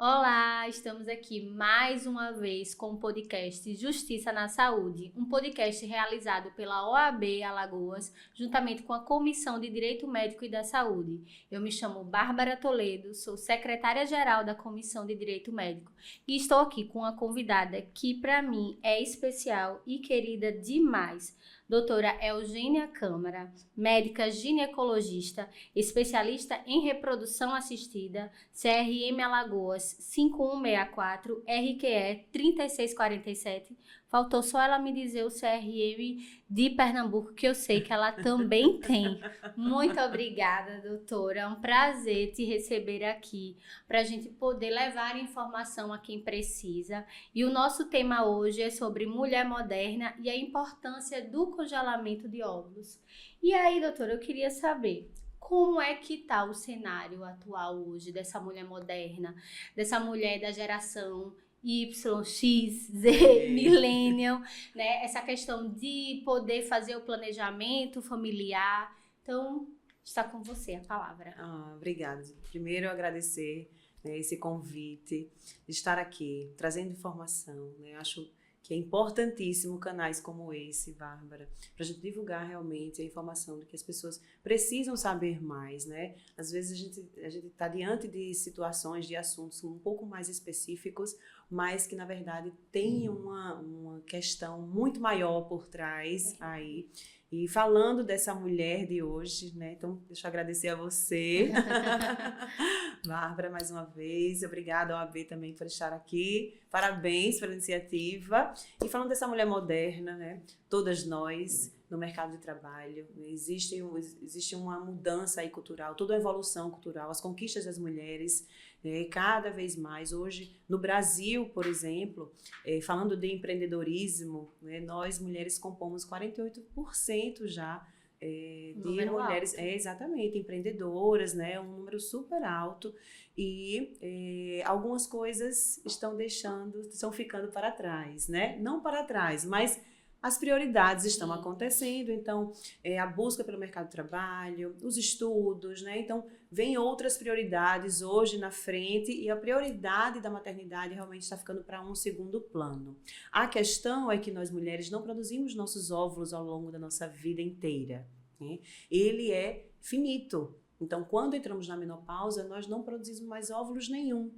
Olá, estamos aqui mais uma vez com o podcast Justiça na Saúde, um podcast realizado pela OAB Alagoas, juntamente com a Comissão de Direito Médico e da Saúde. Eu me chamo Bárbara Toledo, sou secretária-geral da Comissão de Direito Médico e estou aqui com uma convidada que, para mim, é especial e querida demais. Doutora Eugênia Câmara, médica ginecologista, especialista em reprodução assistida, CRM Alagoas 5164, RQE 3647. Faltou só ela me dizer o CRM de Pernambuco, que eu sei que ela também tem. Muito obrigada, doutora. É um prazer te receber aqui para a gente poder levar informação a quem precisa. E o nosso tema hoje é sobre mulher moderna e a importância do congelamento de óvulos. E aí, doutora, eu queria saber como é que está o cenário atual hoje dessa mulher moderna, dessa mulher da geração Y, X, Z, Millennial, né? Essa questão de poder fazer o planejamento familiar. Então, está com você a palavra. Obrigada. Primeiro, eu agradecer, né, esse convite de estar aqui, trazendo informação, né? Acho que é importantíssimo canais como esse, Bárbara, para a gente divulgar realmente a informação de que as pessoas precisam saber mais, né? Às vezes a gente está diante de situações, de assuntos um pouco mais específicos, mas que na verdade tem uma questão muito maior por trás aí. E falando dessa mulher de hoje, né? Então, deixa eu agradecer a você, Bárbara, mais uma vez. Obrigada ao AB também por estar aqui. Parabéns pela iniciativa. E falando dessa mulher moderna, né? Todas nós, no mercado de trabalho, né? Existe uma mudança aí cultural, toda uma evolução cultural, as conquistas das mulheres, né? Cada vez mais. Hoje, no Brasil, por exemplo, falando de empreendedorismo, né? Nós, mulheres, compomos 48% já de mulheres, exatamente, empreendedoras, né? Um número super alto. E algumas coisas estão ficando para trás, né? Não para trás, mas as prioridades estão acontecendo. Então, a busca pelo mercado de trabalho, os estudos, né? Então, vem outras prioridades hoje na frente e a prioridade da maternidade realmente está ficando para um segundo plano. A questão é que nós mulheres não produzimos nossos óvulos ao longo da nossa vida inteira, né? Ele é finito. Então, quando entramos na menopausa, nós não produzimos mais óvulos nenhum.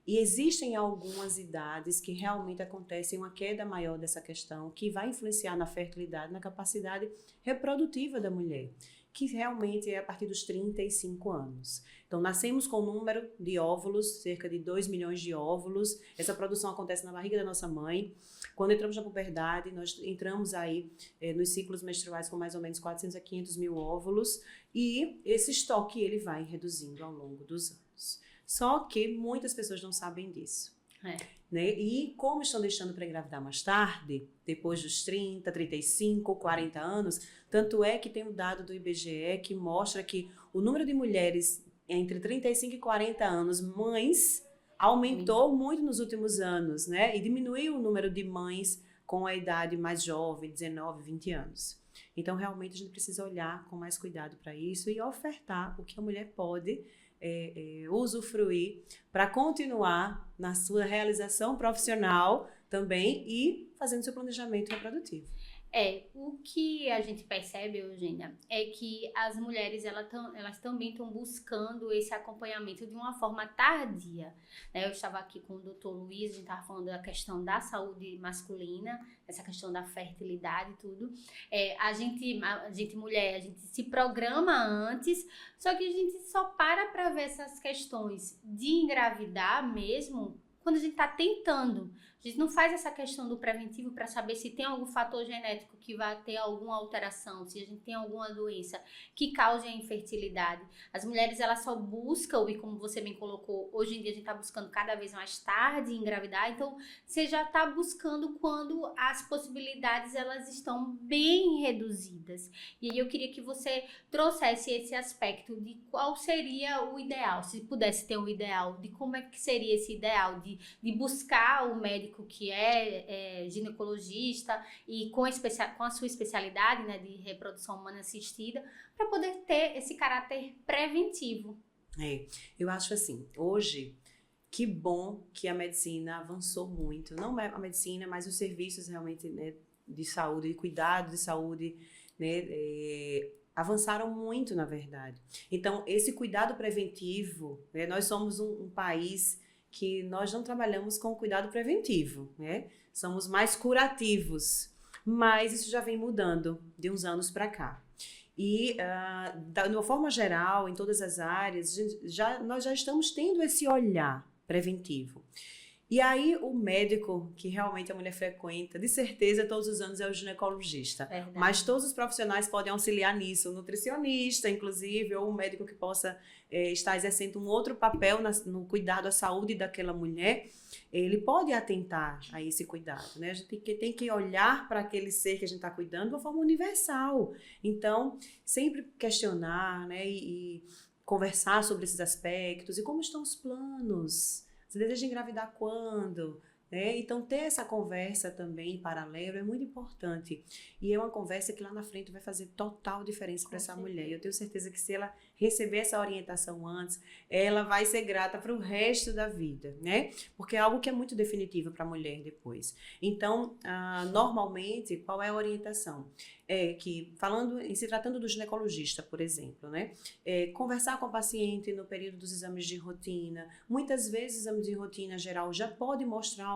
E existem algumas idades que realmente acontecem uma queda maior dessa questão, que vai influenciar na fertilidade, na capacidade reprodutiva da mulher, que realmente é a partir dos 35 anos. Então, nascemos com um número de óvulos, cerca de 2 milhões de óvulos. Essa produção acontece na barriga da nossa mãe. Quando entramos na puberdade, nós entramos aí nos ciclos menstruais com mais ou menos 400 a 500 mil óvulos. E esse estoque ele vai reduzindo ao longo dos anos. Só que muitas pessoas não sabem disso. Né? E como estão deixando para engravidar mais tarde, depois dos 30, 35, 40 anos, tanto é que tem um dado do IBGE que mostra que o número de mulheres entre 35 e 40 anos, mães, aumentou muito nos últimos anos, né? E diminuiu o número de mães com a idade mais jovem, 19, 20 anos. Então, realmente, a gente precisa olhar com mais cuidado para isso e ofertar o que a mulher pode usufruir para continuar na sua realização profissional também e fazendo seu planejamento reprodutivo. O que a gente percebe, Eugênia, é que as mulheres elas também estão buscando esse acompanhamento de uma forma tardia, né? Eu estava aqui com o doutor Luiz, a gente estava falando da questão da saúde masculina, essa questão da fertilidade e tudo. A gente mulher, a gente se programa antes, só que a gente só para ver essas questões de engravidar mesmo quando a gente está tentando. A gente não faz essa questão do preventivo para saber se tem algum fator genético que vai ter alguma alteração, se a gente tem alguma doença que cause a infertilidade. As mulheres, elas só buscam, e como você bem colocou, hoje em dia a gente está buscando cada vez mais tarde engravidar, então você já está buscando quando as possibilidades elas estão bem reduzidas. E aí eu queria que você trouxesse esse aspecto de qual seria o ideal, se pudesse ter um ideal, de como é que seria esse ideal de buscar o médico que é ginecologista e com a sua especialidade, né, de reprodução humana assistida, para poder ter esse caráter preventivo. Eu acho assim, hoje que bom que a medicina avançou muito. Não é a medicina, mas os serviços realmente, né, de saúde, de cuidado de saúde, né, avançaram muito, na verdade. Então, esse cuidado preventivo, né, nós somos um país que nós não trabalhamos com cuidado preventivo, né? Somos mais curativos, mas isso já vem mudando de uns anos para cá. E, de uma forma geral, em todas as áreas, nós já estamos tendo esse olhar preventivo. E aí, o médico que realmente a mulher frequenta, de certeza, todos os anos é o ginecologista. Verdade. Mas todos os profissionais podem auxiliar nisso, o nutricionista, inclusive, ou um médico que possa estar exercendo um outro papel no cuidado à saúde daquela mulher, ele pode atentar a esse cuidado, né? A gente tem que olhar para aquele ser que a gente está cuidando de uma forma universal. Então, sempre questionar, né, e conversar sobre esses aspectos e como estão os planos. Você deseja engravidar quando? Né? Então, ter essa conversa também em paralelo é muito importante. E é uma conversa que lá na frente vai fazer total diferença para essa mulher. Eu tenho certeza que se ela receber essa orientação antes, ela vai ser grata para o resto da vida, né? Porque é algo que é muito definitivo para a mulher depois. Então, normalmente, qual é a orientação? É que, se tratando do ginecologista, por exemplo, né? Conversar com a paciente no período dos exames de rotina. Muitas vezes, o exame de rotina geral já pode mostrar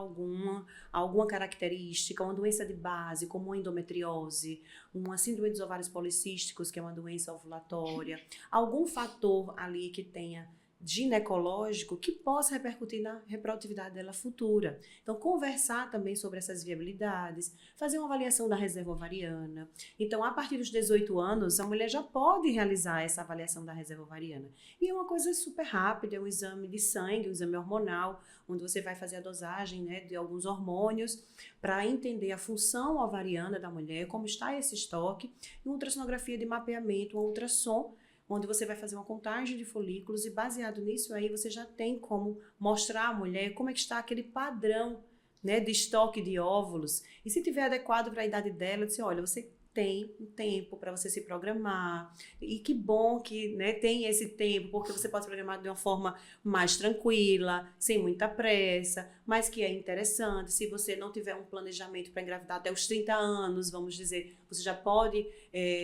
alguma característica, uma doença de base, como uma endometriose, uma síndrome dos ovários policísticos, que é uma doença ovulatória, algum fator ali que tenha ginecológico que possa repercutir na reprodutividade dela futura. Então, conversar também sobre essas viabilidades, fazer uma avaliação da reserva ovariana. Então, a partir dos 18 anos, a mulher já pode realizar essa avaliação da reserva ovariana. E é uma coisa super rápida, é um exame de sangue, um exame hormonal, onde você vai fazer a dosagem, né, de alguns hormônios para entender a função ovariana da mulher, como está esse estoque, e uma ultrassonografia de mapeamento, um ultrassom, onde você vai fazer uma contagem de folículos e baseado nisso aí você já tem como mostrar à mulher como é que está aquele padrão, né, de estoque de óvulos. E se tiver adequado para a idade dela, dizer, olha, você tem um tempo para você se programar. E que bom que, né, tem esse tempo, porque você pode se programar de uma forma mais tranquila, sem muita pressa, mas que é interessante. Se você não tiver um planejamento para engravidar até os 30 anos, vamos dizer, você já pode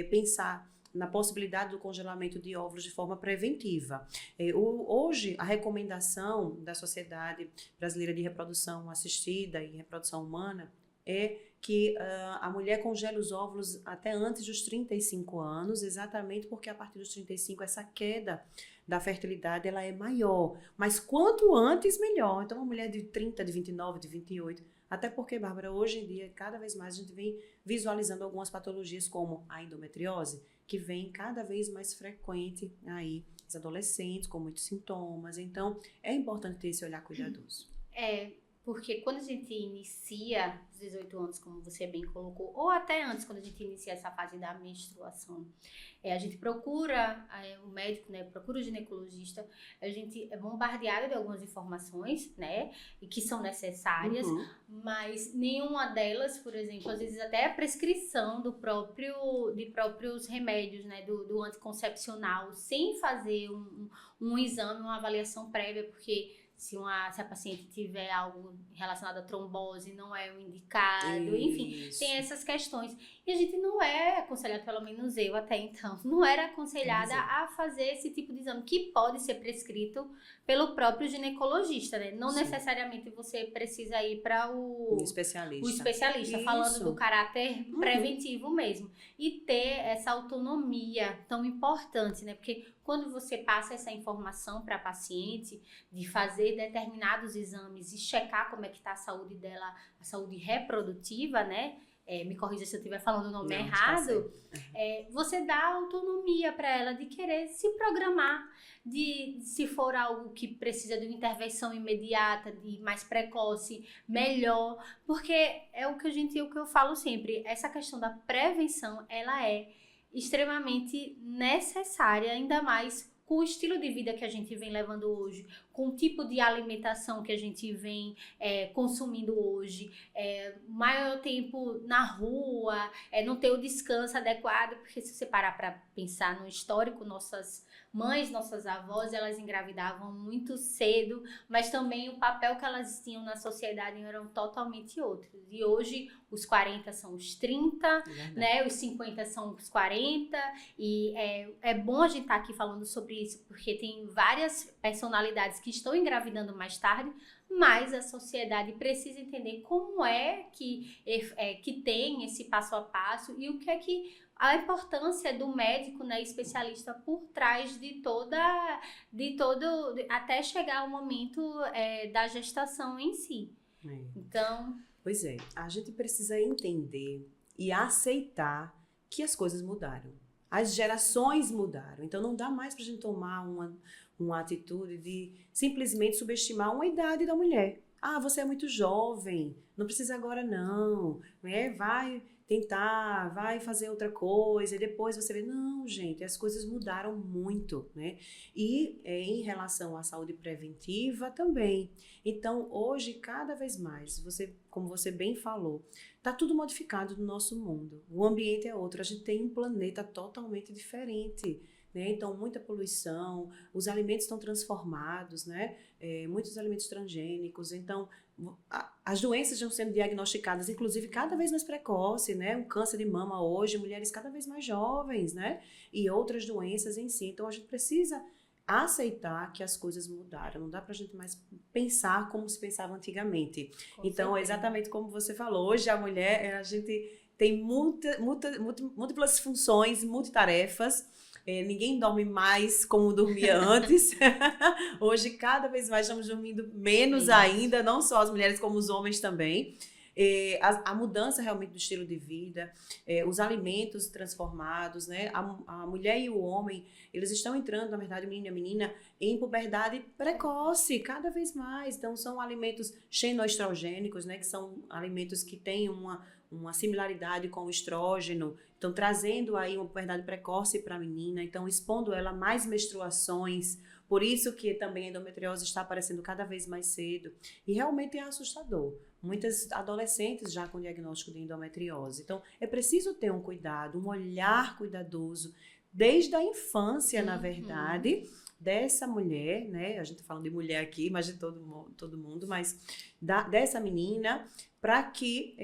pensar na possibilidade do congelamento de óvulos de forma preventiva. Hoje, a recomendação da Sociedade Brasileira de Reprodução Assistida e Reprodução Humana é que a mulher congele os óvulos até antes dos 35 anos, exatamente porque a partir dos 35 essa queda da fertilidade ela é maior. Mas quanto antes, melhor. Então, uma mulher de 30, de 29, de 28... Até porque, Bárbara, hoje em dia, cada vez mais a gente vem visualizando algumas patologias como a endometriose, que vem cada vez mais frequente aí, os adolescentes com muitos sintomas. Então, é importante ter esse olhar cuidadoso. Porque quando a gente inicia os 18 anos, como você bem colocou, ou até antes, quando a gente inicia essa fase da menstruação, a gente procura o médico, né, procura o ginecologista, a gente é bombardeada de algumas informações, né, e que são necessárias, mas nenhuma delas, por exemplo, às vezes até a prescrição de próprios remédios, né, do anticoncepcional, sem fazer um exame, uma avaliação prévia, porque se a paciente tiver algo relacionado à trombose, não é o indicado, enfim, tem essas questões. E a gente não é aconselhada, pelo menos eu até então, não era aconselhada a fazer esse tipo de exame, que pode ser prescrito pelo próprio ginecologista, né? Não necessariamente você precisa ir para o especialista, falando do caráter preventivo mesmo. E ter essa autonomia tão importante, né? Porque quando você passa essa informação para a paciente de fazer determinados exames e checar como é que está a saúde dela, a saúde reprodutiva, né? Me corrija se eu estiver falando o nome errado. Você dá autonomia para ela de querer se programar, se for algo que precisa de uma intervenção imediata, de mais precoce, melhor. Porque é o que eu falo sempre, essa questão da prevenção, ela é extremamente necessária, ainda mais com o estilo de vida que a gente vem levando hoje, com o tipo de alimentação que a gente vem consumindo hoje, maior tempo na rua, não ter o descanso adequado, porque se você parar para pensar no histórico, nossas mães, nossas avós, elas engravidavam muito cedo, mas também o papel que elas tinham na sociedade eram totalmente outros. E hoje os 40 são os 30, né? Os 50 são os 40, e é bom a gente estar aqui falando sobre isso, porque tem várias personalidades que estão engravidando mais tarde, mas a sociedade precisa entender como que tem esse passo a passo e o que é que a importância do médico, né, especialista por trás de todo, até chegar ao momento da gestação em si. Então, pois é, a gente precisa entender e aceitar que as coisas mudaram. As gerações mudaram. Então não dá mais pra gente tomar uma atitude de simplesmente subestimar uma idade da mulher. Ah, você é muito jovem, não precisa agora não, né? Vai tentar, vai fazer outra coisa e depois você vê, não, gente, as coisas mudaram muito, né? E em relação à saúde preventiva também. Então, hoje, cada vez mais, como você bem falou, tá tudo modificado no nosso mundo. O ambiente é outro, a gente tem um planeta totalmente diferente, né? Então, muita poluição, os alimentos estão transformados, né? Muitos alimentos transgênicos, então as doenças estão sendo diagnosticadas, inclusive cada vez mais precoce, né? Um câncer de mama hoje, mulheres cada vez mais jovens, né? E outras doenças em si. Então a gente precisa aceitar que as coisas mudaram. Não dá pra gente mais pensar como se pensava antigamente. Então, exatamente como você falou, hoje a mulher, a gente tem múltiplas funções, multitarefas. Ninguém dorme mais como dormia antes. Hoje, cada vez mais, estamos dormindo menos ainda, não só as mulheres, como os homens também. A mudança realmente do estilo de vida, os alimentos transformados, né? A mulher e o homem, eles estão entrando, na verdade, o menino e a menina, em puberdade precoce, cada vez mais. Então, são alimentos xenoestrogênicos, né? Que são alimentos que têm uma similaridade com o estrógeno, então trazendo aí uma puberdade precoce para a menina, então expondo ela a mais menstruações, por isso que também a endometriose está aparecendo cada vez mais cedo, e realmente é assustador. Muitas adolescentes já com diagnóstico de endometriose, então é preciso ter um cuidado, um olhar cuidadoso, desde a infância, na verdade, dessa mulher, né? A gente tá falando de mulher aqui, mas de todo mundo, mas dessa menina, para que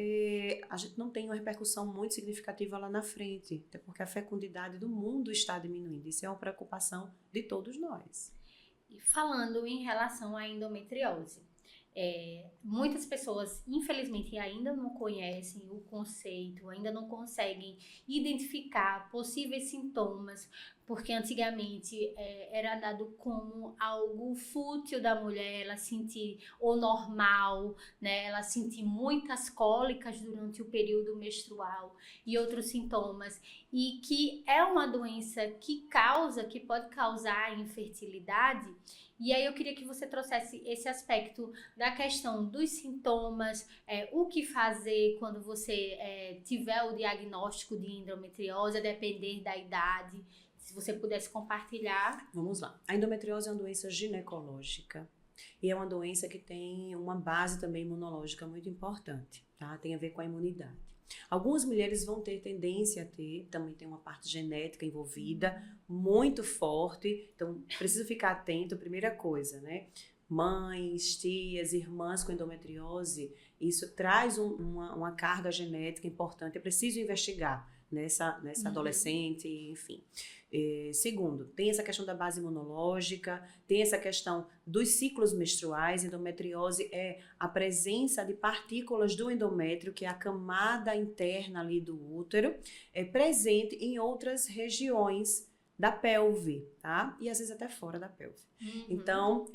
a gente não tenha uma repercussão muito significativa lá na frente, até porque a fecundidade do mundo está diminuindo. Isso é uma preocupação de todos nós. E falando em relação à endometriose, muitas pessoas, infelizmente, ainda não conhecem o conceito, ainda não conseguem identificar possíveis sintomas, porque antigamente era dado como algo fútil da mulher, ela sentir o normal, né? Ela sentir muitas cólicas durante o período menstrual e outros sintomas, e que é uma doença que pode causar infertilidade. E aí eu queria que você trouxesse esse aspecto da questão dos sintomas, o que fazer quando você tiver o diagnóstico de endometriose, a depender da idade. Se você pudesse compartilhar. Vamos lá. A endometriose é uma doença ginecológica e é uma doença que tem uma base também imunológica muito importante, tá? Tem a ver com a imunidade. Algumas mulheres vão ter tendência a ter, também tem uma parte genética envolvida, muito forte, então precisa ficar atento, primeira coisa, né? Mães, tias, irmãs com endometriose, isso traz uma carga genética importante, é preciso investigar nessa adolescente, enfim. Segundo, tem essa questão da base imunológica, tem essa questão dos ciclos menstruais. Endometriose é a presença de partículas do endométrio, que é a camada interna ali do útero, presente em outras regiões da pelve, tá? E às vezes até fora da pelve. Então,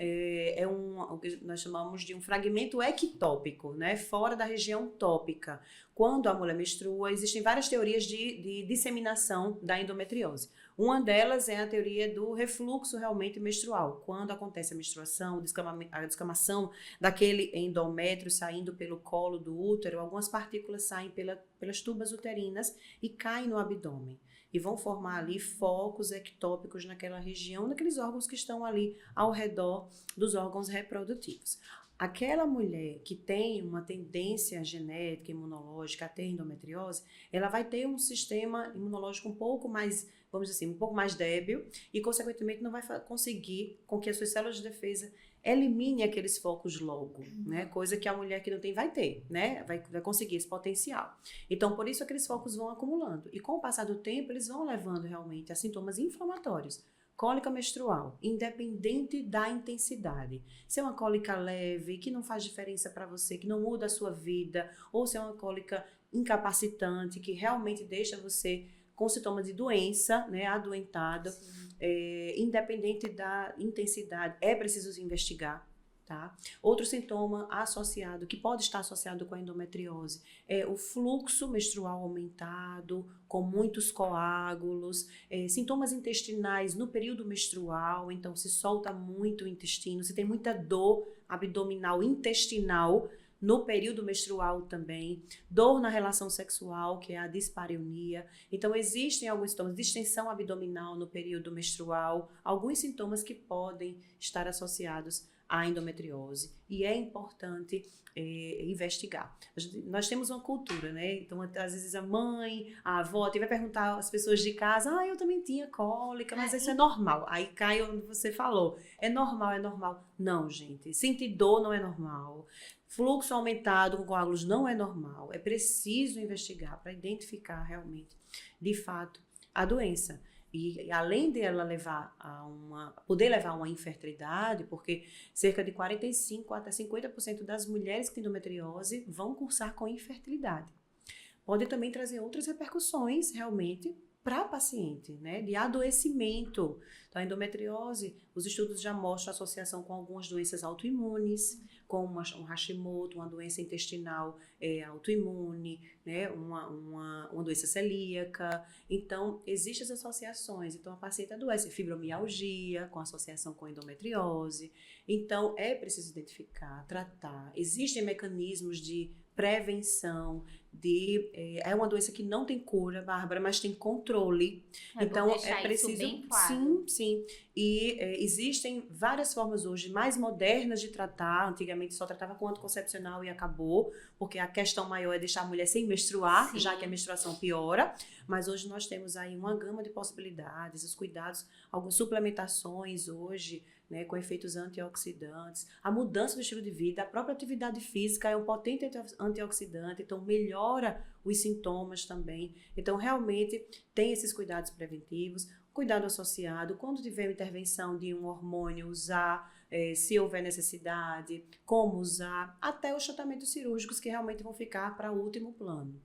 o que nós chamamos de um fragmento ectópico, né? Fora da região tópica. Quando a mulher menstrua, existem várias teorias de disseminação da endometriose. Uma delas é a teoria do refluxo realmente menstrual. Quando acontece a menstruação, a descamação daquele endométrio saindo pelo colo do útero, algumas partículas saem pelas tubas uterinas e caem no abdômen. e vão formar ali focos ectópicos naquela região, naqueles órgãos que estão ali ao redor dos órgãos reprodutivos. Aquela mulher que tem uma tendência genética, imunológica a ter endometriose, ela vai ter um sistema imunológico um pouco mais, vamos dizer assim, um pouco mais débil e, consequentemente, não vai conseguir com que as suas células de defesa elimine aqueles focos logo, né? Coisa que a mulher que não tem vai ter, né? Vai conseguir esse potencial. Então, por isso, aqueles focos vão acumulando. E com o passar do tempo, eles vão levando realmente a sintomas inflamatórios. Cólica menstrual, independente da intensidade. Se é uma cólica leve, que não faz diferença para você, que não muda a sua vida, ou se é uma cólica incapacitante, que realmente deixa você com sintomas de doença, né, adoentado, independente da intensidade, é preciso investigar. Tá? Outro sintoma associado, que pode estar associado com a endometriose, é o fluxo menstrual aumentado, com muitos coágulos, sintomas intestinais no período menstrual, então se solta muito o intestino, se tem muita dor abdominal, intestinal, no período menstrual também, dor na relação sexual, que é a dispareunia. Então, existem alguns sintomas de distensão abdominal no período menstrual, alguns sintomas que podem estar associados à endometriose, e é importante investigar. Nós temos uma cultura, né? Então, às vezes a mãe, a avó, vai perguntar às pessoas de casa, eu também tinha cólica, mas isso é normal. Aí cai onde você falou, é normal, é normal. Não, gente, sentir dor não é normal. Fluxo aumentado com coágulos não é normal. É preciso investigar para identificar realmente, de fato, a doença. E além dela poder levar a uma infertilidade, porque cerca de 45% até 50% das mulheres que têm endometriose vão cursar com infertilidade. Pode também trazer outras repercussões, realmente, para a paciente, né, de adoecimento. Então, a endometriose, os estudos já mostram associação com algumas doenças autoimunes, como um Hashimoto, uma doença intestinal autoimune, né, uma doença celíaca. Então, existem as associações. Então, a paciente adoece fibromialgia, com associação com endometriose. Então, é preciso identificar, tratar. Existem mecanismos de prevenção, é uma doença que não tem cura, Bárbara, mas tem controle. Então, é preciso... Isso bem claro. Sim. E existem várias formas hoje mais modernas de tratar. Antigamente só tratava com anticoncepcional e acabou, porque a questão maior é deixar a mulher sem menstruar, já que a menstruação piora. Mas hoje nós temos aí uma gama de possibilidades, os cuidados, algumas suplementações hoje, né, com efeitos antioxidantes, a mudança do estilo de vida, a própria atividade física é um potente antioxidante, então melhora os sintomas também. Então, realmente, tem esses cuidados preventivos, cuidado associado, quando tiver intervenção de um hormônio, usar, se houver necessidade, como usar, até os tratamentos cirúrgicos que realmente vão ficar para o último plano.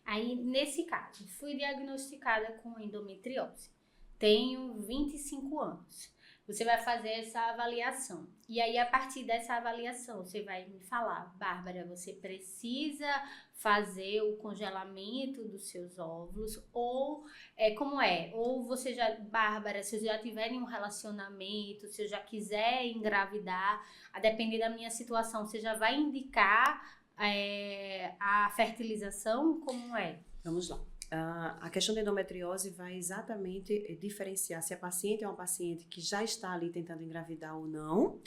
Aí, nesse caso, fui diagnosticada com endometriose, tenho 25 anos. Você vai fazer essa avaliação. E aí, a partir dessa avaliação, você vai me falar, Bárbara, você precisa fazer o congelamento dos seus óvulos, ou como é? Ou você já, Bárbara, se eu já tiver um relacionamento, se eu já quiser engravidar, a depender da minha situação, você já vai indicar a fertilização? Como é? Vamos lá. A questão da endometriose vai exatamente diferenciar se a paciente é uma paciente que já está ali tentando engravidar ou não,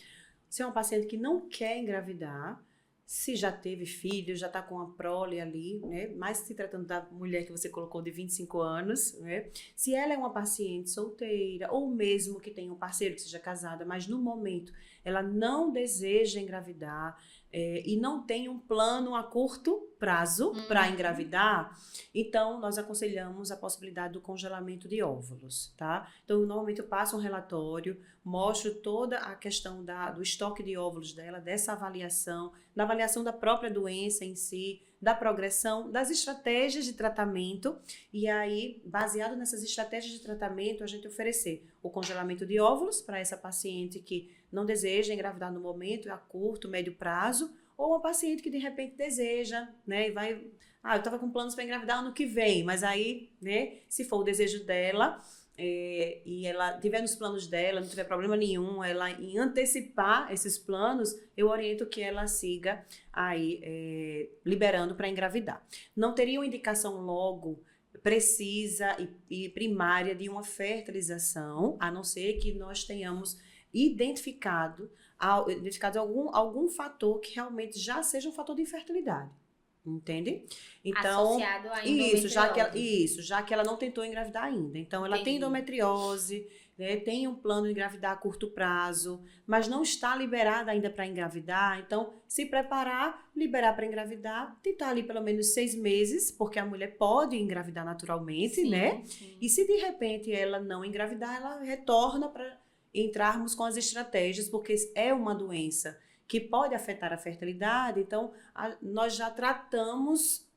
se é uma paciente que não quer engravidar, se já teve filho, já está com a prole ali, né? Mais se tratando da mulher que você colocou de 25 anos, né? Se ela é uma paciente solteira ou mesmo que tenha um parceiro que seja casada, mas no momento ela não deseja engravidar, e não tem um plano a curto prazo para engravidar, então nós aconselhamos a possibilidade do congelamento de óvulos, tá? Então, normalmente eu passo um relatório, mostro toda a questão do estoque de óvulos dela, dessa avaliação, da avaliação da própria doença em si, da progressão, das estratégias de tratamento, e aí, baseado nessas estratégias de tratamento, a gente oferecer o congelamento de óvulos para essa paciente que não deseja engravidar no momento, a curto, médio prazo, ou uma paciente que de repente deseja, né, e vai, eu estava com planos para engravidar ano que vem, mas aí, né, se for o desejo dela, e ela tiver nos planos dela, não tiver problema nenhum, ela em antecipar esses planos, eu oriento que ela siga aí liberando para engravidar. Não teria uma indicação logo precisa e primária de uma fertilização, a não ser que nós tenhamos identificado algum fator que realmente já seja um fator de infertilidade. Entende? Então, associado à endometriose. já que ela não tentou engravidar ainda. Então, ela tem endometriose, né, tem um plano de engravidar a curto prazo, mas não está liberada ainda para engravidar. Então, se preparar, liberar para engravidar, tentar ali pelo menos 6 meses, porque a mulher pode engravidar naturalmente, Sim, né? sim. E se de repente ela não engravidar, ela retorna para entrarmos com as estratégias, porque é uma doença que pode afetar a fertilidade. Então, nós já tratamos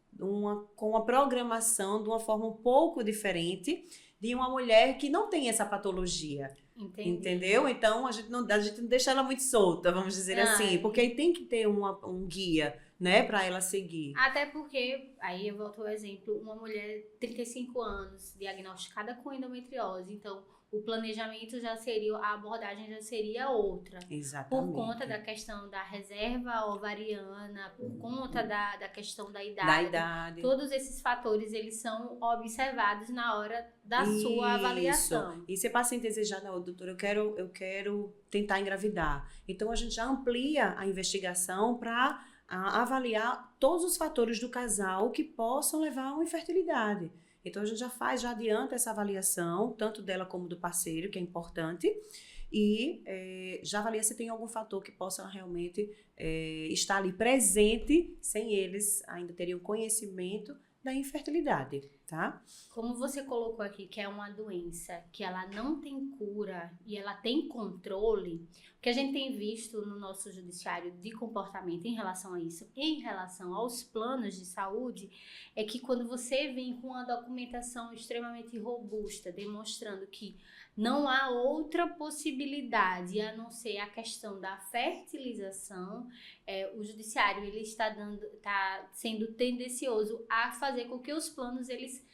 com a programação de uma forma um pouco diferente de uma mulher que não tem essa patologia. Entendi. Entendeu? Então, a gente não deixa ela muito solta, vamos dizer assim, porque aí tem que ter um guia, né, para ela seguir. Até porque, aí eu volto ao exemplo, uma mulher de 35 anos, diagnosticada com endometriose, então o planejamento já seria, a abordagem já seria outra. Exatamente. Por conta da questão da reserva ovariana, por conta da questão da idade. Da idade. Todos esses fatores, eles são observados na hora da sua avaliação. E se a paciente desejar, não, doutora, eu quero tentar engravidar. Então, a gente já amplia a investigação para avaliar todos os fatores do casal que possam levar a uma infertilidade. Então, a gente já adianta essa avaliação, tanto dela como do parceiro, que é importante, e já avalia se tem algum fator que possa realmente estar ali presente, sem eles ainda terem o conhecimento da infertilidade, tá? Como você colocou aqui, que é uma doença que ela não tem cura e ela tem controle, o que a gente tem visto no nosso judiciário de comportamento em relação a isso, em relação aos planos de saúde, é que quando você vem com uma documentação extremamente robusta, demonstrando que não há outra possibilidade a não ser a questão da fertilização, o judiciário ele está sendo tendencioso a fazer com que os planos eles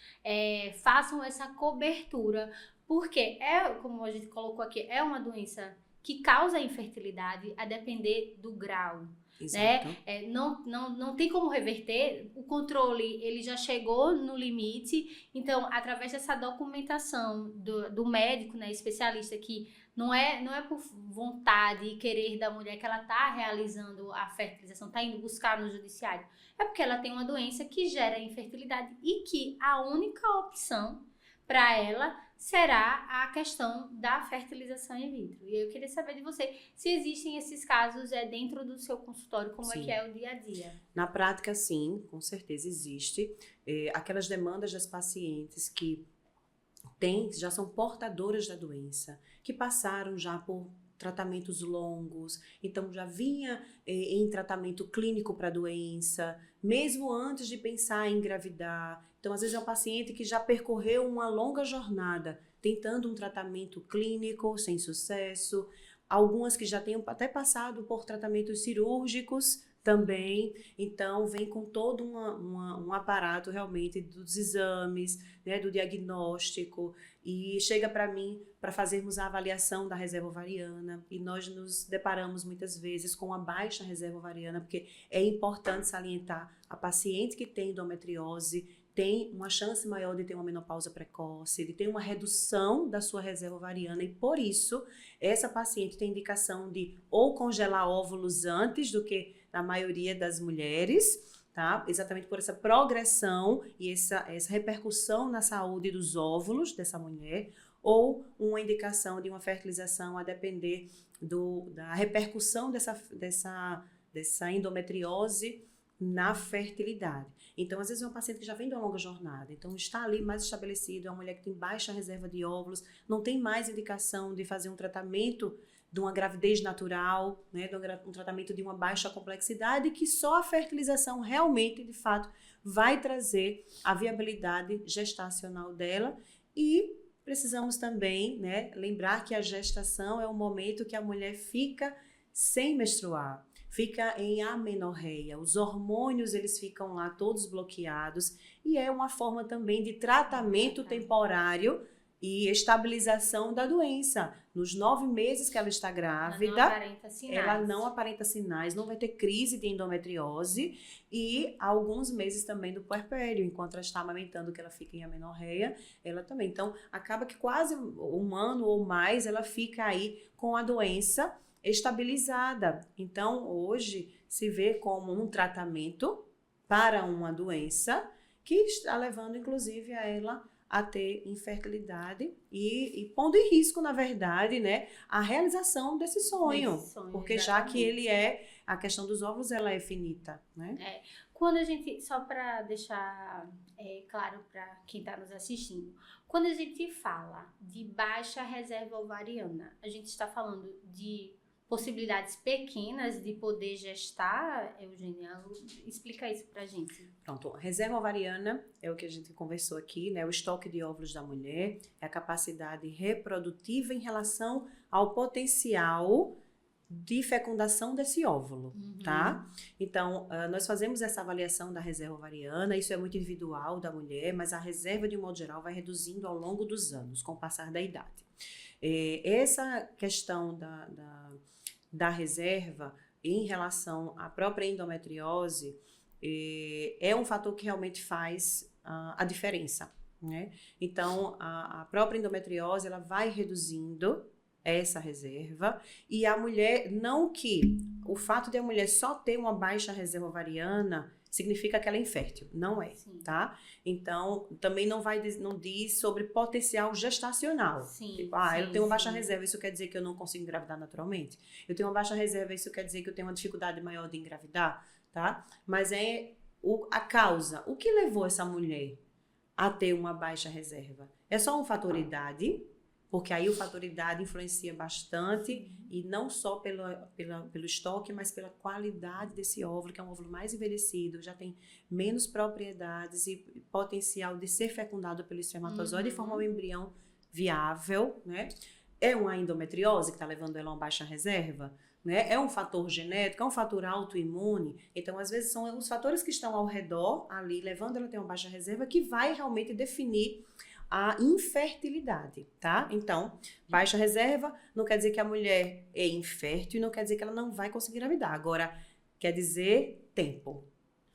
façam essa cobertura, porque como a gente colocou aqui, é uma doença que causa infertilidade a depender do grau. Exato. Né? Não tem como reverter, o controle ele já chegou no limite, então através dessa documentação do médico, né, especialista, que não é por vontade e querer da mulher que ela está realizando a fertilização, está indo buscar no judiciário, é porque ela tem uma doença que gera infertilidade e que a única opção para ela será a questão da fertilização in vitro. E eu queria saber de você se existem esses casos dentro do seu consultório, como Sim. é que é o dia a dia. Na prática, sim, com certeza existe. Aquelas demandas das pacientes que já são portadoras da doença, que passaram já por tratamentos longos, então já vinha em tratamento clínico para a doença, mesmo antes de pensar em engravidar. Então, às vezes é um paciente que já percorreu uma longa jornada, tentando um tratamento clínico sem sucesso, algumas que já tenham até passado por tratamentos cirúrgicos também, então vem com todo um aparato realmente dos exames, né, do diagnóstico, e chega para mim para fazermos a avaliação da reserva ovariana, e nós nos deparamos muitas vezes com a baixa reserva ovariana, porque é importante salientar, a paciente que tem endometriose tem uma chance maior de ter uma menopausa precoce, de ter uma redução da sua reserva ovariana, e por isso essa paciente tem indicação de ou congelar óvulos antes do que na maioria das mulheres, tá? Exatamente por essa progressão e essa repercussão na saúde dos óvulos dessa mulher, ou uma indicação de uma fertilização a depender da repercussão dessa endometriose na fertilidade. Então, às vezes é um paciente que já vem de uma longa jornada, então está ali mais estabelecido, é uma mulher que tem baixa reserva de óvulos, não tem mais indicação de fazer um tratamento de uma gravidez natural, né, de um tratamento de uma baixa complexidade, que só a fertilização realmente, de fato, vai trazer a viabilidade gestacional dela. E precisamos também, né, lembrar que a gestação é o momento que a mulher fica sem menstruar, fica em amenorreia, os hormônios eles ficam lá todos bloqueados, e é uma forma também de tratamento temporário e estabilização da doença. Nos 9 meses que ela está grávida, ela não aparenta sinais, não vai ter crise de endometriose, e alguns meses também do puerpério, enquanto ela está amamentando, que ela fica em amenorreia, ela também. Então, acaba que quase 1 ano ou mais ela fica aí com a doença estabilizada. Então, hoje se vê como um tratamento para uma doença que está levando, inclusive, a ela a ter infertilidade e pondo em risco, na verdade, né, a realização desse sonho. Porque exatamente. Já que ele a questão dos óvulos, ela é finita, né? Quando a gente, só para deixar claro para quem está nos assistindo, quando a gente fala de baixa reserva ovariana, a gente está falando de possibilidades pequenas de poder gestar, Eugênia? Explica isso pra gente. Pronto, reserva ovariana é o que a gente conversou aqui, né? O estoque de óvulos da mulher, é a capacidade reprodutiva em relação ao potencial de fecundação desse óvulo, tá? Então, nós fazemos essa avaliação da reserva ovariana, isso é muito individual da mulher, mas a reserva, de um modo geral, vai reduzindo ao longo dos anos, com o passar da idade. Essa questão da reserva em relação à própria endometriose é um fator que realmente faz a diferença, né? Então, a própria endometriose, ela vai reduzindo essa reserva, e a mulher, não que o fato de a mulher só ter uma baixa reserva ovariana significa que ela é infértil, não é, tá? Então, também não diz sobre potencial gestacional. Tipo, eu tenho uma baixa reserva, isso quer dizer que eu não consigo engravidar naturalmente? Eu tenho uma baixa reserva, isso quer dizer que eu tenho uma dificuldade maior de engravidar, tá? Mas a causa, o que levou essa mulher a ter uma baixa reserva? É só um fator idade, porque aí o fator idade influencia bastante, e não só pelo estoque, mas pela qualidade desse óvulo, que é um óvulo mais envelhecido, já tem menos propriedades e potencial de ser fecundado pelo espermatozoide e formar um embrião viável, né? É uma endometriose que está levando ela a uma baixa reserva, né? É um fator genético, é um fator autoimune. Então, às vezes, são os fatores que estão ao redor ali, levando ela a ter uma baixa reserva, que vai realmente definir a infertilidade, tá? Então, baixa reserva não quer dizer que a mulher é infértil e não quer dizer que ela não vai conseguir engravidar. Agora, quer dizer tempo.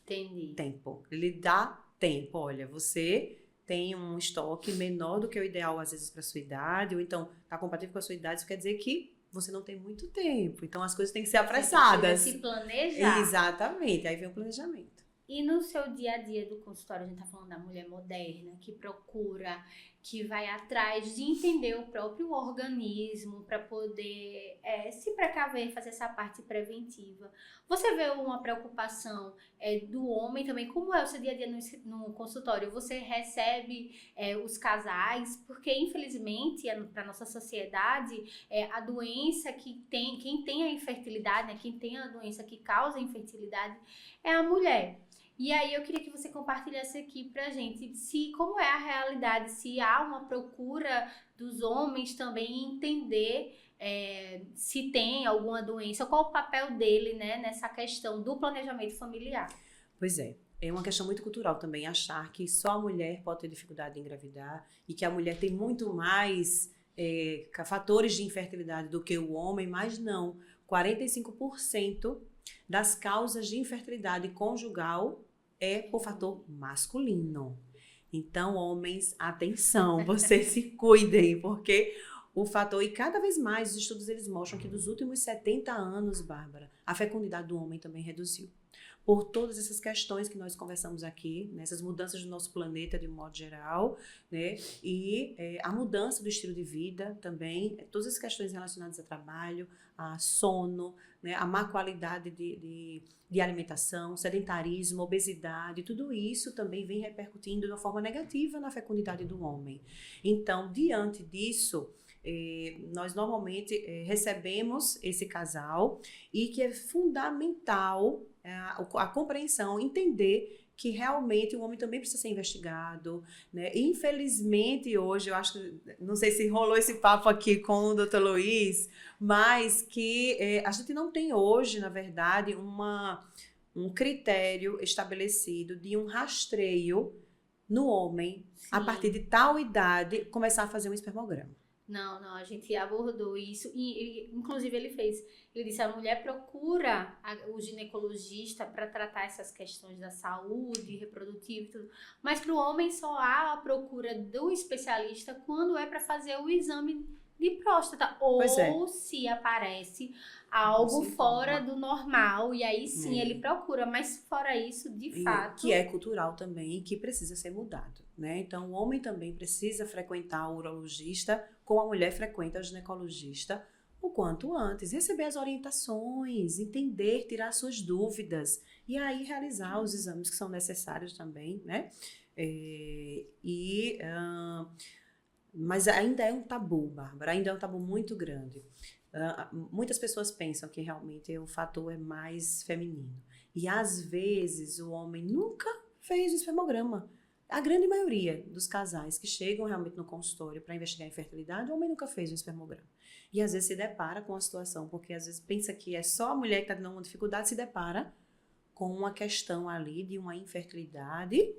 Entendi. Tempo. Ele dá tempo. Olha, você tem um estoque menor do que o ideal, às vezes, para sua idade, ou então está compatível com a sua idade, isso quer dizer que você não tem muito tempo. Então, as coisas têm que ser apressadas. Você precisa se planejar. Exatamente. Aí vem o planejamento. E no seu dia a dia do consultório, a gente tá falando da mulher moderna, que procura, que vai atrás de entender o próprio organismo para poder se precaver, fazer essa parte preventiva. Você vê uma preocupação do homem também? Como é o seu dia a dia no consultório? Você recebe os casais? Porque, infelizmente, para nossa sociedade, a doença quem tem a infertilidade, né, quem tem a doença que causa a infertilidade é a mulher. E aí eu queria que você compartilhasse aqui pra gente como é a realidade, se há uma procura dos homens também entender se tem alguma doença, qual o papel dele, né, nessa questão do planejamento familiar. Pois é uma questão muito cultural também, achar que só a mulher pode ter dificuldade de engravidar e que a mulher tem muito mais fatores de infertilidade do que o homem, mas não, 45% das causas de infertilidade conjugal é por fator masculino. Então, homens, atenção, vocês se cuidem, porque o fator, e cada vez mais os estudos eles mostram que dos últimos 70 anos, Bárbara, a fecundidade do homem também reduziu. Por todas essas questões que nós conversamos aqui, nessas mudanças do nosso planeta de um modo geral, né? E a mudança do estilo de vida também, todas as questões relacionadas a trabalho, a sono, né? A má qualidade de alimentação, sedentarismo, obesidade, tudo isso também vem repercutindo de uma forma negativa na fecundidade do homem. Então, diante disso, nós normalmente recebemos esse casal e que é fundamental a compreensão, entender que realmente o homem também precisa ser investigado, né? Infelizmente hoje, eu acho, não sei se rolou esse papo aqui com o Dr. Luiz, mas que a gente não tem hoje, na verdade, um critério estabelecido de um rastreio no homem, a Sim. partir de tal idade, começar a fazer um espermograma. Não, a gente abordou isso inclusive ele disse a mulher procura o ginecologista para tratar essas questões da saúde reprodutiva e tudo, mas para o homem só há a procura do especialista quando é para fazer o exame de próstata Pois é. ou se aparece algo fora do normal e aí sim ele procura, mas fora isso, de fato... Que é cultural também e que precisa ser mudado, né? Então, o homem também precisa frequentar o urologista como a mulher frequenta o ginecologista o quanto antes. Receber as orientações, entender, tirar suas dúvidas e aí realizar os exames que são necessários também, né? Mas ainda é um tabu, Bárbara, ainda é um tabu muito grande. Muitas pessoas pensam que realmente o fator é mais feminino. E às vezes o homem nunca fez o espermograma. A grande maioria dos casais que chegam realmente no consultório para investigar a infertilidade, o homem nunca fez o espermograma. E às vezes se depara com a situação, porque às vezes pensa que é só a mulher que está tendo uma dificuldade, se depara com uma questão ali de uma infertilidade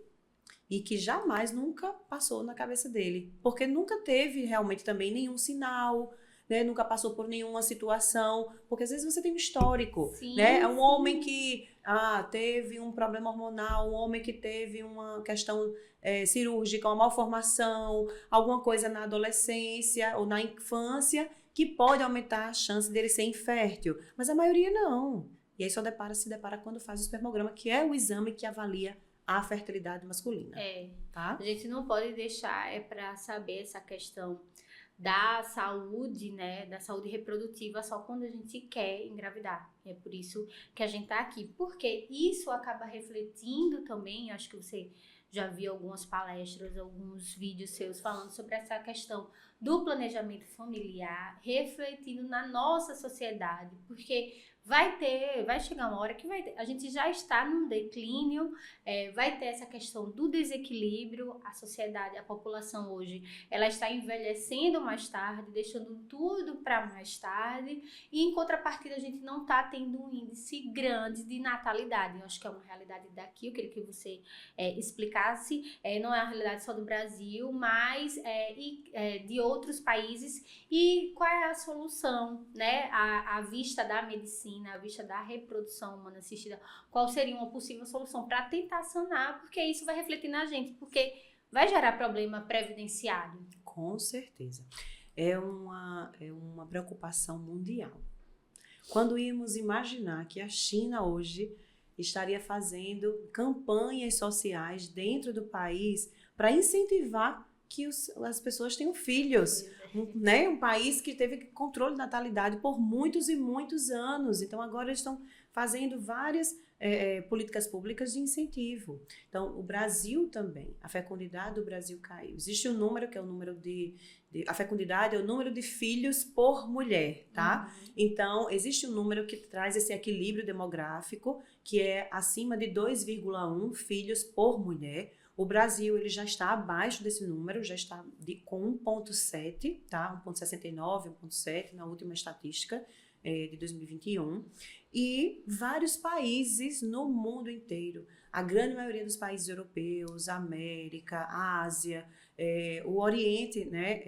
e que jamais nunca passou na cabeça dele. Porque nunca teve realmente também nenhum sinal, né? Nunca passou por nenhuma situação, porque às vezes você tem um histórico, sim, né? É um homem que teve um problema hormonal, um homem que teve uma questão cirúrgica, uma malformação, alguma coisa na adolescência ou na infância que pode aumentar a chance dele ser infértil, mas a maioria não. E aí se depara quando faz o espermograma, que é o exame que avalia a fertilidade masculina. Tá? A gente não pode deixar para saber essa questão da saúde, né, da saúde reprodutiva só quando a gente quer engravidar. É por isso que a gente tá aqui, porque isso acaba refletindo também, acho que você já viu algumas palestras, alguns vídeos seus falando sobre essa questão do planejamento familiar, refletindo na nossa sociedade, porque vai chegar uma hora que a gente já está num declínio, vai ter essa questão do desequilíbrio, a sociedade, a população hoje, ela está envelhecendo mais tarde, deixando tudo para mais tarde, e em contrapartida a gente não está tendo um índice grande de natalidade. Eu acho que é uma realidade daqui, eu queria que você explicasse, não é a realidade só do Brasil, mas de outros países, e qual é a solução, né, à vista da medicina, à vista da reprodução humana assistida, qual seria uma possível solução para tentar sanar, porque isso vai refletir na gente, porque vai gerar problema previdenciário. Com certeza. É uma preocupação mundial. Quando íamos imaginar que a China hoje estaria fazendo campanhas sociais dentro do país para incentivar que as pessoas tenham filhos, né? Um país que teve controle de natalidade por muitos e muitos anos. Então, agora eles estão fazendo várias políticas públicas de incentivo. Então, o Brasil também, a fecundidade do Brasil caiu. Existe um número que é o número a fecundidade é o número de filhos por mulher, tá? Então, existe um número que traz esse equilíbrio demográfico, que é acima de 2,1 filhos por mulher. O Brasil ele já está abaixo desse número, já está com 1,7, tá? 1,69, 1,7 na última estatística de 2021. E vários países no mundo inteiro, a grande maioria dos países europeus, América, Ásia, o Oriente, né?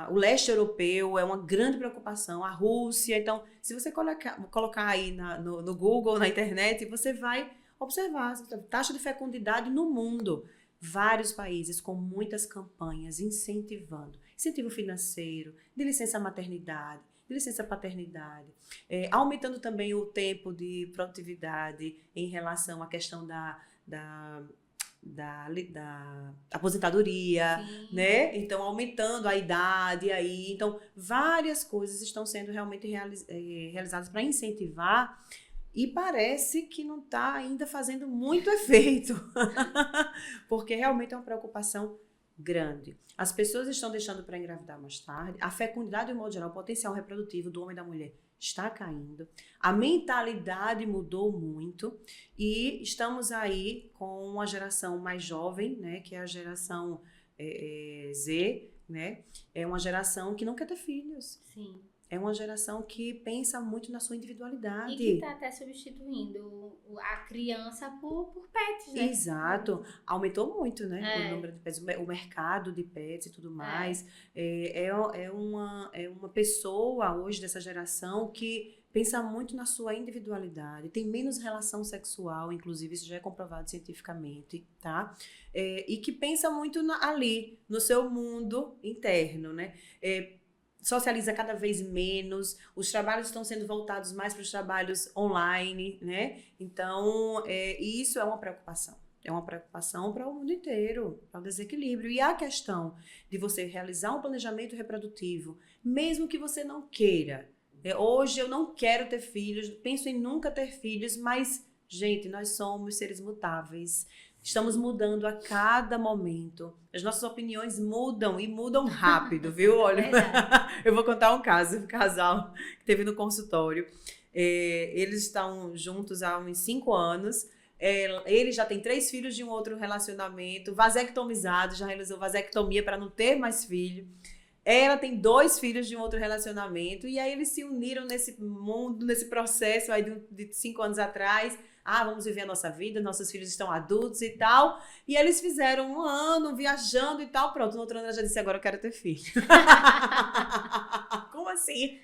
O leste europeu é uma grande preocupação, a Rússia. Então, se você colocar aí no Google, na internet, você vai observar a taxa de fecundidade no mundo. Vários países com muitas campanhas incentivando. Incentivo financeiro, de licença maternidade, de licença paternidade. Aumentando também o tempo de produtividade em relação à questão da aposentadoria, né? Então, aumentando a idade aí. Então, várias coisas estão sendo realmente realizadas para incentivar. E parece que não está ainda fazendo muito efeito, porque realmente é uma preocupação grande. As pessoas estão deixando para engravidar mais tarde, a fecundidade, de modo geral, o potencial reprodutivo do homem e da mulher está caindo, a mentalidade mudou muito e estamos aí com uma geração mais jovem, né, que é a geração Z, né, é uma geração que não quer ter filhos. Sim. É uma geração que pensa muito na sua individualidade. E que está até substituindo a criança por pets, né? Exato. Aumentou muito, né? O É. número de pets, o mercado de pets e tudo mais. É uma pessoa hoje dessa geração que pensa muito na sua individualidade, tem menos relação sexual, inclusive isso já é comprovado cientificamente, tá? E que pensa muito ali, no seu mundo interno, né? Socializa cada vez menos, os trabalhos estão sendo voltados mais para os trabalhos online, né? Então, isso é uma preocupação. É uma preocupação para o mundo inteiro, para o desequilíbrio. E a questão de você realizar um planejamento reprodutivo, mesmo que você não queira. Hoje eu não quero ter filhos, penso em nunca ter filhos, mas, gente, nós somos seres mutáveis. Estamos mudando a cada momento. As nossas opiniões mudam e mudam rápido, viu? Olha, eu vou contar um caso, um casal que teve no consultório. Eles estão juntos há uns 5 anos. Ele já tem 3 filhos de um outro relacionamento, vasectomizado, já realizou vasectomia para não ter mais filho. Ela tem 2 filhos de um outro relacionamento. E aí eles se uniram nesse mundo, nesse processo aí de 5 anos atrás. Vamos viver a nossa vida, nossos filhos estão adultos e tal. E eles fizeram 1 ano viajando e tal. Pronto, no outro ano ela já disse, agora eu quero ter filho. Como assim?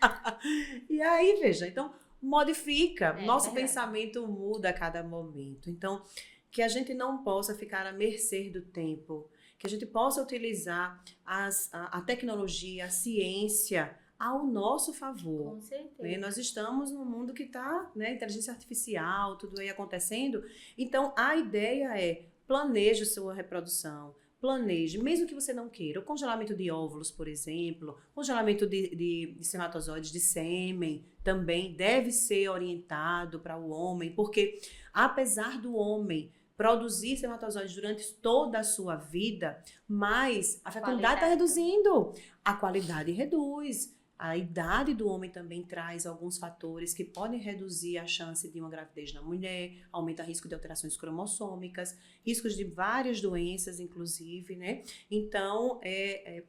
E aí, veja, então modifica. Nosso pensamento muda a cada momento. Então, que a gente não possa ficar à mercê do tempo. Que a gente possa utilizar a tecnologia, a ciência ao nosso favor. Com certeza. Né? Nós estamos num mundo que está, né, inteligência artificial, tudo aí acontecendo. Então, a ideia é planeje sua reprodução. Planeje, mesmo que você não queira. O congelamento de óvulos, por exemplo, congelamento de espermatozoides, de sêmen, também deve ser orientado para o homem, porque apesar do homem produzir espermatozoides durante toda a sua vida, mas a fecundidade está reduzindo. A qualidade reduz. A idade do homem também traz alguns fatores que podem reduzir a chance de uma gravidez na mulher, aumenta o risco de alterações cromossômicas, riscos de várias doenças, inclusive, né? Então,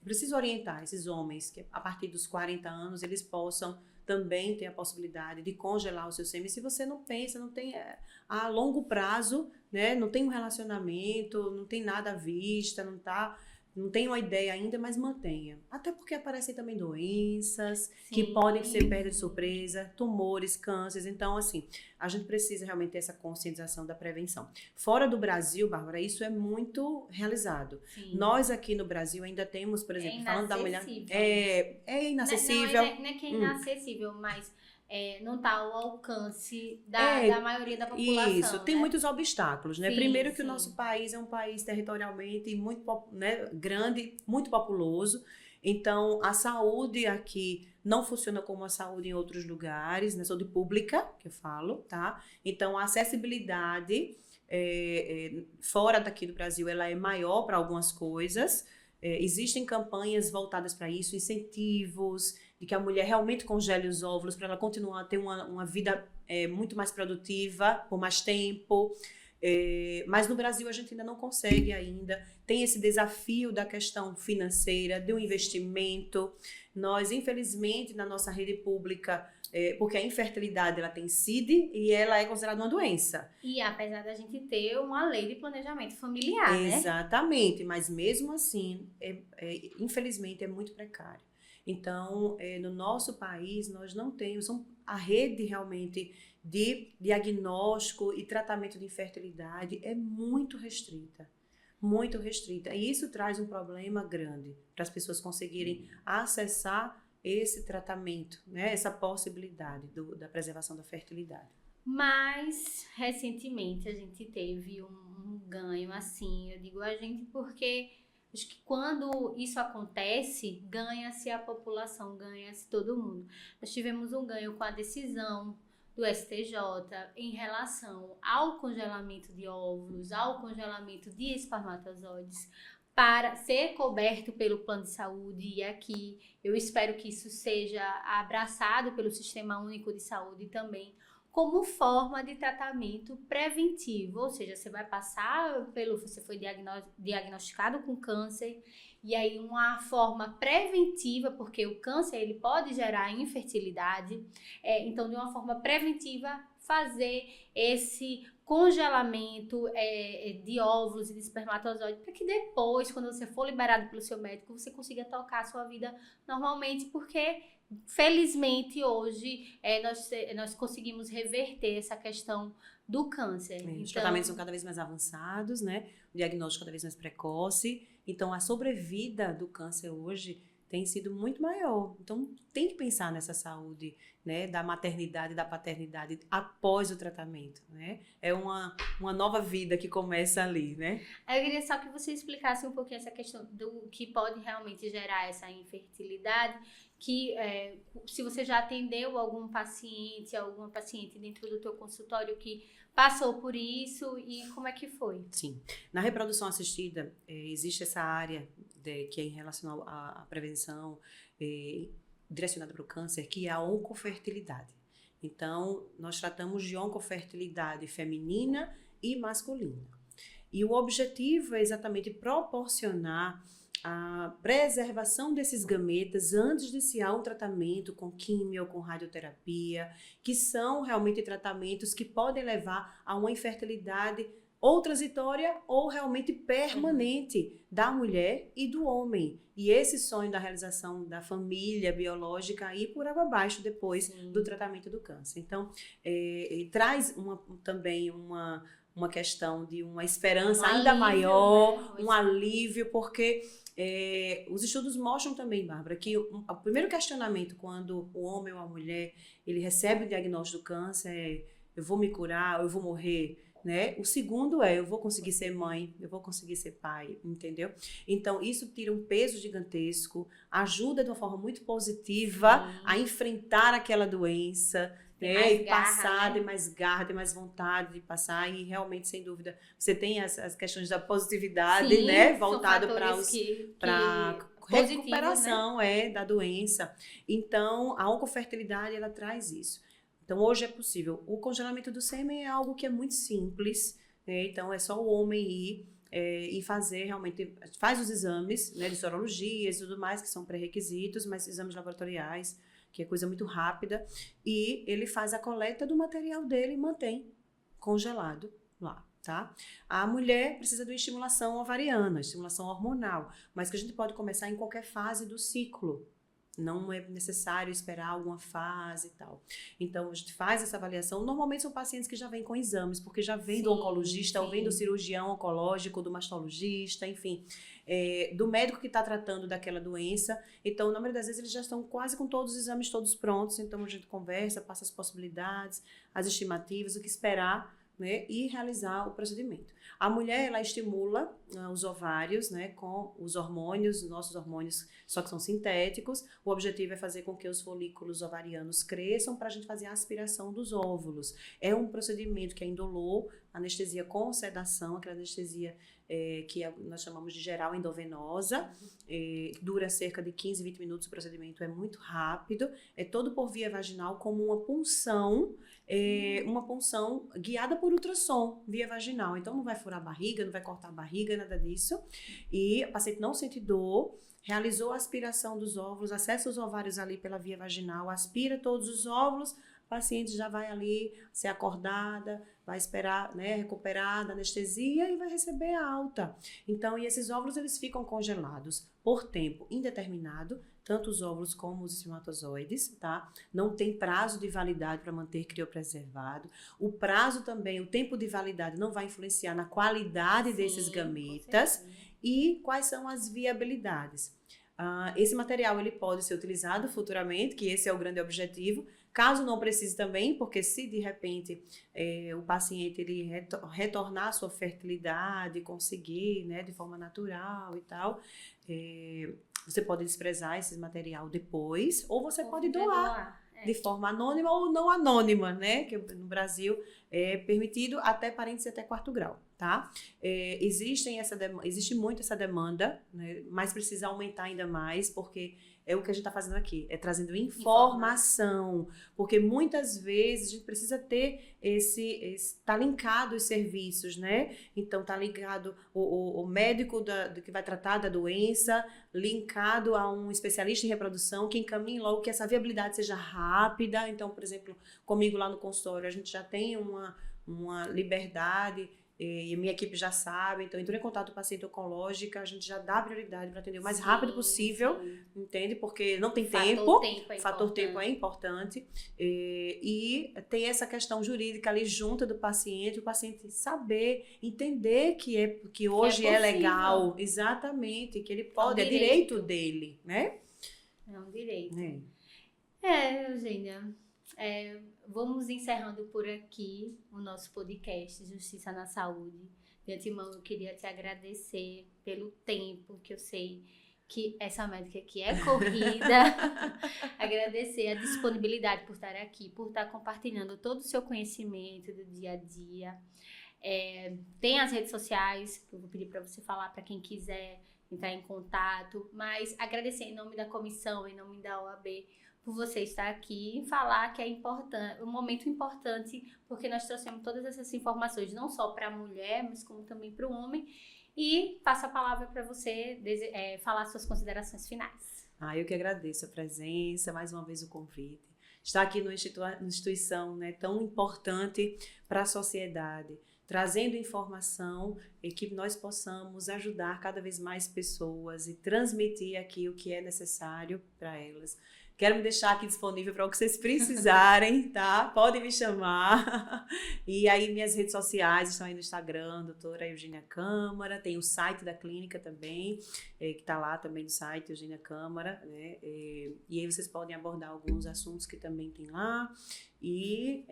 preciso orientar esses homens que a partir dos 40 anos eles possam também ter a possibilidade de congelar o seu sêmen. Se você não pensa, não tem a longo prazo, né? Não tem um relacionamento, não tem nada à vista, não tem uma ideia ainda, mas mantenha. Até porque aparecem também doenças que podem ser perda de surpresa, tumores, cânceres. Então, assim, a gente precisa realmente ter essa conscientização da prevenção. Fora do Brasil, Bárbara, isso é muito realizado. Sim. Nós aqui no Brasil ainda temos, por exemplo, falando da mulher... É inacessível. Não é que é inacessível, mas... não está ao alcance da maioria da população. Isso, tem muitos obstáculos, né? Sim, primeiro que o nosso país é um país territorialmente muito, né, grande, muito populoso. Então, a saúde aqui não funciona como a saúde em outros lugares, né? Saúde pública, que eu falo, tá? Então, a acessibilidade fora daqui do Brasil, ela é maior para algumas coisas. Existem campanhas voltadas para isso, incentivos, de que a mulher realmente congele os óvulos para ela continuar a ter uma vida muito mais produtiva, por mais tempo. Mas no Brasil a gente ainda não consegue ainda. Tem esse desafio da questão financeira, do investimento. Nós, infelizmente, na nossa rede pública, porque a infertilidade ela tem CID e ela é considerada uma doença. E apesar da gente ter uma lei de planejamento familiar, né? Exatamente, mas mesmo assim, infelizmente, é muito precário. Então, no nosso país, nós não temos a rede realmente de diagnóstico e tratamento de infertilidade é muito restrita. Muito restrita. E isso traz um problema grande para as pessoas conseguirem acessar esse tratamento, né? Essa possibilidade da preservação da fertilidade. Mas, recentemente, a gente teve um ganho, assim, eu digo a gente porque... acho que quando isso acontece, ganha-se a população, ganha-se todo mundo. Nós tivemos um ganho com a decisão do STJ em relação ao congelamento de óvulos, ao congelamento de espermatozoides, para ser coberto pelo plano de saúde. E aqui eu espero que isso seja abraçado pelo Sistema Único de Saúde também, como forma de tratamento preventivo, ou seja, você vai passar você foi diagnosticado com câncer E aí uma forma preventiva, porque o câncer ele pode gerar infertilidade, então de uma forma preventiva fazer esse congelamento de óvulos e de espermatozoides, para que depois, quando você for liberado pelo seu médico, você consiga tocar a sua vida normalmente, porque felizmente hoje nós conseguimos reverter essa questão do câncer. Os tratamentos são cada vez mais avançados, né? O diagnóstico cada vez mais precoce. Então, a sobrevida do câncer hoje tem sido muito maior. Então, tem que pensar nessa saúde, né, da maternidade e da paternidade após o tratamento, né? É uma nova vida que começa ali, né? Eu queria só que você explicasse um pouquinho essa questão do que pode realmente gerar essa infertilidade, que se você já atendeu alguma paciente dentro do teu consultório que passou por isso e como é que foi? Sim. Na reprodução assistida, existe essa área que é em relação à prevenção direcionada para o câncer, que é a oncofertilidade. Então, nós tratamos de oncofertilidade feminina e masculina. E o objetivo é exatamente proporcionar a preservação desses gametas antes de iniciar um tratamento com quimio ou com radioterapia, que são realmente tratamentos que podem levar a uma infertilidade ou transitória ou realmente permanente da mulher e do homem. E esse sonho da realização da família biológica ir por água abaixo depois do tratamento do câncer. Então, traz também uma questão de uma esperança ainda alívio, maior, né? Um alívio, porque os estudos mostram também, Bárbara, que o primeiro questionamento quando o homem ou a mulher ele recebe o diagnóstico do câncer é: eu vou me curar, eu vou morrer, né? O segundo é: eu vou conseguir ser mãe, eu vou conseguir ser pai, entendeu? Então, isso tira um peso gigantesco, ajuda de uma forma muito positiva a enfrentar aquela doença, e passar, ter mais garra, ter mais vontade de passar, e realmente, sem dúvida, você tem as questões da positividade, né, voltado para recuperação, né? Da doença. Então, a oncofertilidade, ela traz isso. Então, hoje é possível. O congelamento do sêmen é algo que é muito simples, né? Então, é só o homem ir e fazer realmente, faz os exames, né, de sorologia e tudo mais, que são pré-requisitos, mas exames laboratoriais, que é coisa muito rápida, e ele faz a coleta do material dele e mantém congelado lá, tá? A mulher precisa de uma estimulação ovariana, estimulação hormonal, mas que a gente pode começar em qualquer fase do ciclo. Não é necessário esperar alguma fase e tal. Então, a gente faz essa avaliação. Normalmente são pacientes que já vêm com exames, porque já vem do oncologista, ou vem do cirurgião oncológico, do mastologista, enfim, do médico que está tratando daquela doença. Então, na maioria das vezes, eles já estão quase com todos os exames todos prontos. Então, a gente conversa, passa as possibilidades, as estimativas, o que esperar, né, e realizar o procedimento. A mulher, ela estimula os ovários, né, com os hormônios, nossos hormônios, só que são sintéticos. O objetivo é fazer com que os folículos ovarianos cresçam para a gente fazer a aspiração dos óvulos. É um procedimento que é indolor, anestesia com sedação, aquela anestesia que nós chamamos de geral endovenosa, dura cerca de 15, 20 minutos, o procedimento é muito rápido, é todo por via vaginal, como uma punção guiada por ultrassom, via vaginal. Então, não vai furar a barriga, não vai cortar a barriga, nada disso. E o paciente não sente dor, realizou a aspiração dos óvulos, acessa os ovários ali pela via vaginal, aspira todos os óvulos, o paciente já vai ali ser acordada, vai esperar, né, recuperar da anestesia e vai receber a alta. Então, e esses óvulos, eles ficam congelados por tempo indeterminado, tanto os óvulos como os espermatozoides, tá? Não tem prazo de validade para manter criopreservado. O prazo também, o tempo de validade não vai influenciar na qualidade desses gametas e quais são as viabilidades. Esse material, ele pode ser utilizado futuramente, que esse é o grande objetivo. Caso não precise também, porque se de repente o paciente ele retornar à sua fertilidade, conseguir, né, de forma natural e tal, você pode desprezar esse material depois, ou você pode doar de forma anônima ou não anônima, né? Que no Brasil é permitido até parêntese até 4º grau. tá? Existe muito essa demanda, né? Mas precisa aumentar ainda mais, porque é o que a gente está fazendo aqui, é trazendo informação, porque muitas vezes a gente precisa ter tá linkado os serviços, né? Então tá ligado o médico do que vai tratar da doença, linkado a um especialista em reprodução, que encaminhe logo que essa viabilidade seja rápida. Então, por exemplo, comigo lá no consultório, a gente já tem uma liberdade, e a minha equipe já sabe, então entrou em contato com o paciente oncológico, a gente já dá prioridade para atender o mais rápido possível, entende? Porque não tem tempo, fator tempo é importante, e tem essa questão jurídica ali junto do paciente, o paciente saber, entender que hoje é legal, exatamente, que ele pode, é direito dele, né? É um direito. Eugênia, vamos encerrando por aqui o nosso podcast Justiça na Saúde. De antemão, eu queria te agradecer pelo tempo, que eu sei que essa médica aqui é corrida. Agradecer a disponibilidade por estar aqui, por estar compartilhando todo o seu conhecimento do dia a dia. Tem as redes sociais, que eu vou pedir para você falar para quem quiser entrar em contato, mas agradecer em nome da comissão, em nome da OAB, por você estar aqui e falar que é importante, um momento importante, porque nós trouxemos todas essas informações, não só para a mulher, mas como também para o homem. E passo a palavra para você falar suas considerações finais. Eu que agradeço a presença, mais uma vez o convite. Estar aqui numa instituição, né, tão importante para a sociedade, trazendo informação e que nós possamos ajudar cada vez mais pessoas e transmitir aqui o que é necessário para elas. Quero me deixar aqui disponível para o que vocês precisarem, tá? Podem me chamar. E aí, minhas redes sociais estão aí no Instagram, doutora Eugênia Câmara. Tem o site da clínica também, que está lá também no site, Eugênia Câmara, né? E aí vocês podem abordar alguns assuntos que também tem lá. E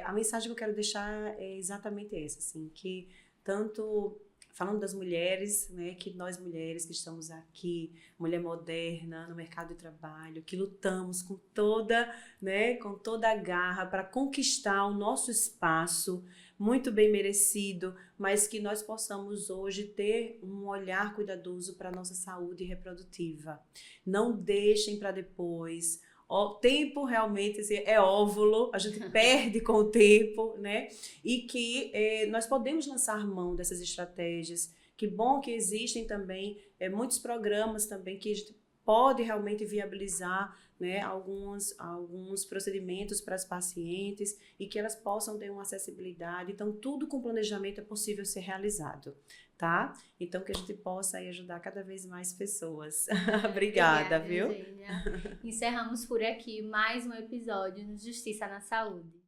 a mensagem que eu quero deixar é exatamente essa, assim, que tanto... Falando das mulheres, né, que nós mulheres que estamos aqui, mulher moderna no mercado de trabalho, que lutamos com toda a garra para conquistar o nosso espaço, muito bem merecido, mas que nós possamos hoje ter um olhar cuidadoso para a nossa saúde reprodutiva. Não deixem para depois. O tempo realmente é óvulo, a gente perde com o tempo, né? E que nós podemos lançar mão dessas estratégias. Que bom que existem também muitos programas também que a gente pode realmente viabilizar, né, alguns procedimentos para as pacientes e que elas possam ter uma acessibilidade. Então, tudo com planejamento é possível ser realizado, tá? Então, que a gente possa aí ajudar cada vez mais pessoas. Obrigada, viu? Eugênia. Encerramos por aqui mais um episódio no Justiça na Saúde.